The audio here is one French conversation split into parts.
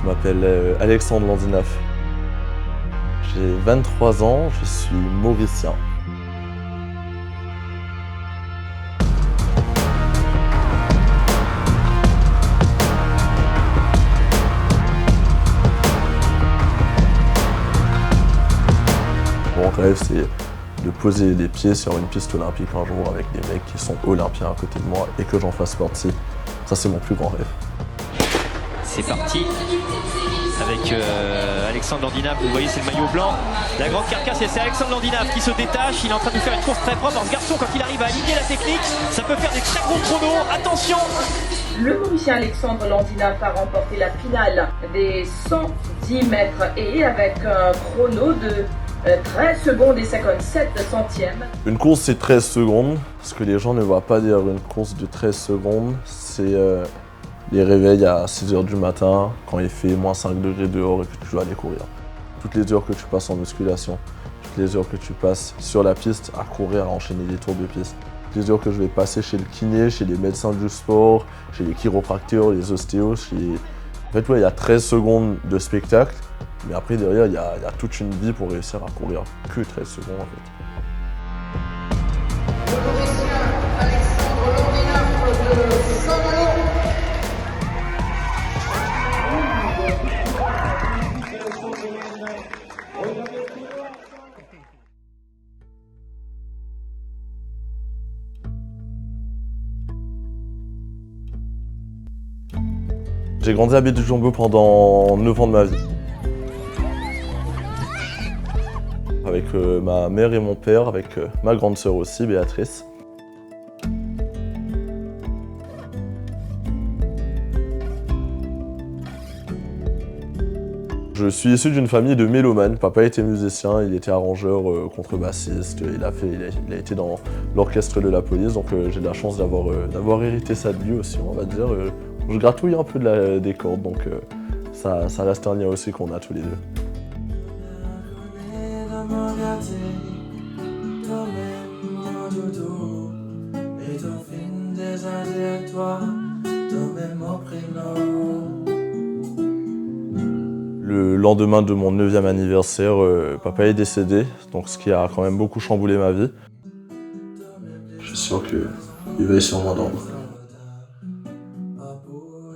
Je m'appelle Alexandre Landinaf. J'ai 23 ans, je suis mauricien. Mon rêve, c'est de poser les pieds sur une piste olympique un jour avec des mecs qui sont olympiens à côté de moi et que j'en fasse partie. Ça, c'est mon plus grand rêve. C'est parti avec Alexandre Landinaf, vous voyez c'est le maillot blanc, la grande carcasse et c'est Alexandre Landinaf qui se détache, il est en train de faire une course très propre. Alors ce garçon quand il arrive à aligner la technique, ça peut faire des très gros chronos, attention. Le Mauricien Alexandre Landinaf a remporté la finale des 110 mètres et avec un chrono de 13 secondes et 57 centièmes. Une course c'est 13 secondes, ce que les gens ne voient pas dire une course de 13 secondes, c'est les réveils à 6 h du matin, quand il fait moins 5 degrés dehors et que tu dois aller courir. Toutes les heures que tu passes en musculation, toutes les heures que tu passes sur la piste à courir, à enchaîner des tours de piste. Toutes les heures que je vais passer chez le kiné, chez les médecins du sport, chez les chiropracteurs, les ostéos. En fait, ouais, il y a 13 secondes de spectacle, mais après derrière, il y a toute une vie pour réussir à courir que 13 secondes en fait. Le Mauricien Alexandre Landinaf de Saint-Malo. J'ai grandi à Bédou-Jumbo pendant 9 ans de ma vie. Avec ma mère et mon père, avec ma grande sœur aussi, Béatrice. Je suis issu d'une famille de mélomanes. Papa était musicien, il était arrangeur, contrebassiste, il a été dans l'orchestre de la police, donc j'ai de la chance d'avoir hérité ça de lui aussi, on va dire. Je gratouille un peu des cordes, donc ça reste un lien aussi qu'on a tous les deux. Le lendemain de mon 9e anniversaire, papa est décédé, donc ce qui a quand même beaucoup chamboulé ma vie. Je suis sûr qu'il veille sur moi dans.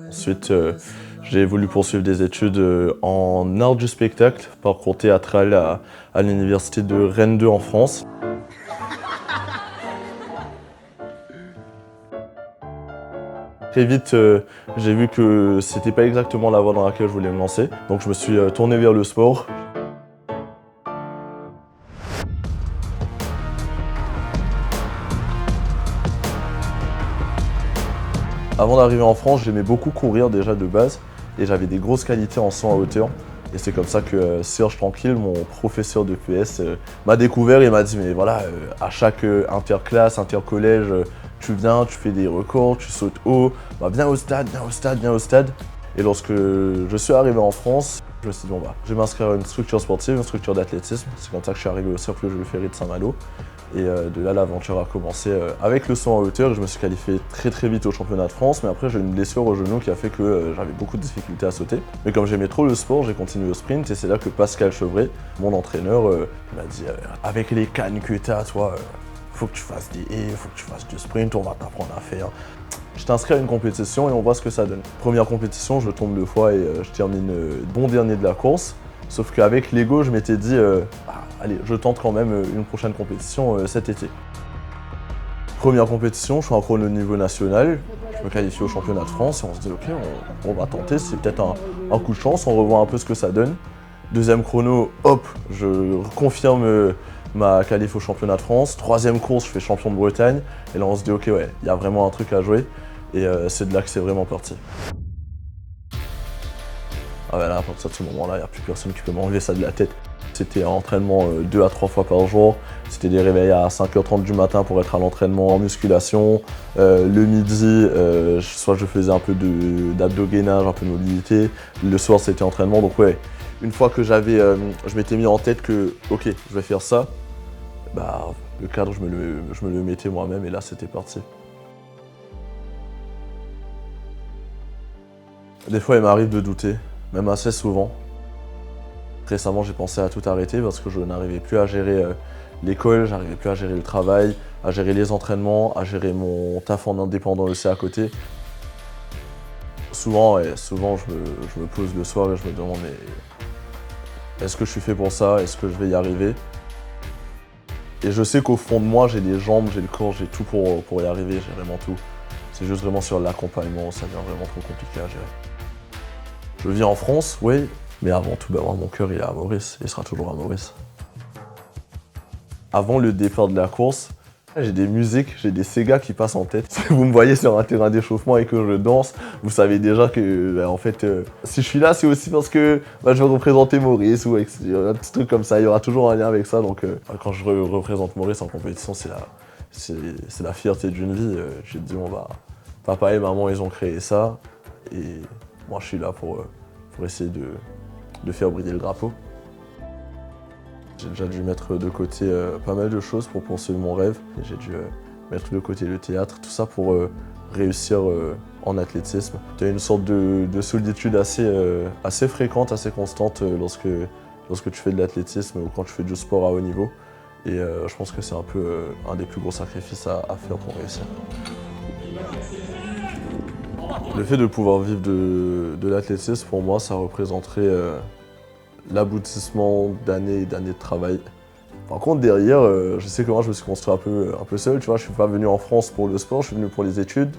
Ensuite, j'ai voulu poursuivre des études en art du spectacle, parcours théâtral à l'université de Rennes 2 en France. Très vite, j'ai vu que c'était pas exactement la voie dans laquelle je voulais me lancer, donc je me suis tourné vers le sport. Avant d'arriver en France, j'aimais beaucoup courir déjà de base et j'avais des grosses qualités en saut en hauteur. Et c'est comme ça que Serge Tranquille, mon professeur de PS, m'a découvert et m'a dit mais voilà, à chaque interclasse, intercollège, tu viens, tu fais des records, tu sautes haut, bah, viens au stade, viens au stade, viens au stade. Et lorsque je suis arrivé en France, je me suis dit bon bah, je vais m'inscrire à une structure sportive, une structure d'athlétisme. C'est comme ça que je suis arrivé au cercle Jules Ferry de Saint-Malo. Et de là, l'aventure a commencé avec le saut en hauteur. Je me suis qualifié très vite au championnat de France, mais après j'ai eu une blessure au genou qui a fait que j'avais beaucoup de difficultés à sauter. Mais comme j'aimais trop le sport, j'ai continué au sprint et c'est là que Pascal Chevret, mon entraîneur, m'a dit avec les cannes que tu as, toi, faut que tu fasses des haies, faut que tu fasses du sprint, on va t'apprendre à faire. Je t'inscris à une compétition et on voit ce que ça donne. Première compétition, je tombe 2 fois et je termine bon dernier de la course. Sauf qu'avec l'ego, je m'étais dit, allez, je tente quand même une prochaine compétition cet été. Première compétition, je suis en chrono niveau national, je me qualifie au championnat de France et on se dit, ok, on va tenter, c'est peut-être un coup de chance, on revoit un peu ce que ça donne. Deuxième chrono, hop, je confirme ma qualif au championnat de France. Troisième course, je fais champion de Bretagne. Et là, on se dit, ok, ouais, il y a vraiment un truc à jouer. Et c'est de là que c'est vraiment parti. Ah ouais, là, à partir de ce moment-là, il n'y a plus personne qui peut m'enlever ça de la tête. C'était un entraînement 2 à 3 fois par jour. C'était des réveils à 5 h 30 du matin pour être à l'entraînement en musculation. Le midi, soit je faisais un peu d'abdos-gainage, un peu de mobilité. Le soir, c'était entraînement. Donc ouais, une fois que je m'étais mis en tête que, ok, je vais faire ça, bah, le cadre, je me le mettais moi-même et là, c'était parti. Des fois, il m'arrive de douter même assez souvent. Récemment, j'ai pensé à tout arrêter parce que je n'arrivais plus à gérer l'école, j'arrivais plus à gérer le travail, à gérer les entraînements, à gérer mon taf en indépendant aussi à côté. Souvent, je me pose le soir et je me demande mais est-ce que je suis fait pour ça? Est-ce que je vais y arriver? Et je sais qu'au fond de moi, j'ai les jambes, j'ai le corps, j'ai tout pour y arriver, j'ai vraiment tout. C'est juste vraiment sur l'accompagnement, ça devient vraiment trop compliqué à gérer. Je vis en France, oui, mais avant tout, mon cœur il est à Maurice, il sera toujours à Maurice. Avant le départ de la course, j'ai des musiques, j'ai des Sega qui passent en tête. Si vous me voyez sur un terrain d'échauffement et que je danse, vous savez déjà que, en fait, si je suis là, c'est aussi parce que je vais représenter Maurice ou un petit truc comme ça. Il y aura toujours un lien avec ça. Donc, quand je représente Maurice en compétition, c'est la fierté d'une vie. Je te dis, papa et maman, ils ont créé ça. Et moi, je suis là pour essayer de faire briller le drapeau. J'ai déjà dû mettre de côté pas mal de choses pour poursuivre mon rêve. J'ai dû mettre de côté le théâtre, tout ça pour réussir en athlétisme. Tu as une sorte de solitude assez fréquente, assez constante lorsque tu fais de l'athlétisme ou quand tu fais du sport à haut niveau. Et je pense que c'est un peu un des plus gros sacrifices à faire pour réussir. Le fait de pouvoir vivre de l'athlétisme, pour moi, ça représenterait l'aboutissement d'années et d'années de travail. Par contre, derrière, je sais que moi, je me suis construit un peu seul. Tu vois, je suis pas venu en France pour le sport, je suis venu pour les études.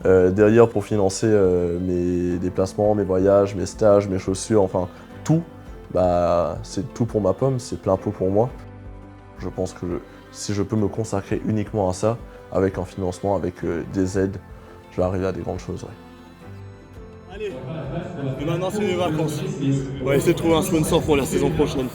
Derrière, pour financer mes déplacements, mes voyages, mes stages, mes chaussures, enfin tout, c'est tout pour ma pomme, c'est plein pot pour moi. Je pense que si je peux me consacrer uniquement à ça, avec un financement, avec des aides, je vais arriver à des grandes choses. Ouais. Allez, et maintenant c'est les vacances. On va essayer de trouver un sponsor pour la saison prochaine.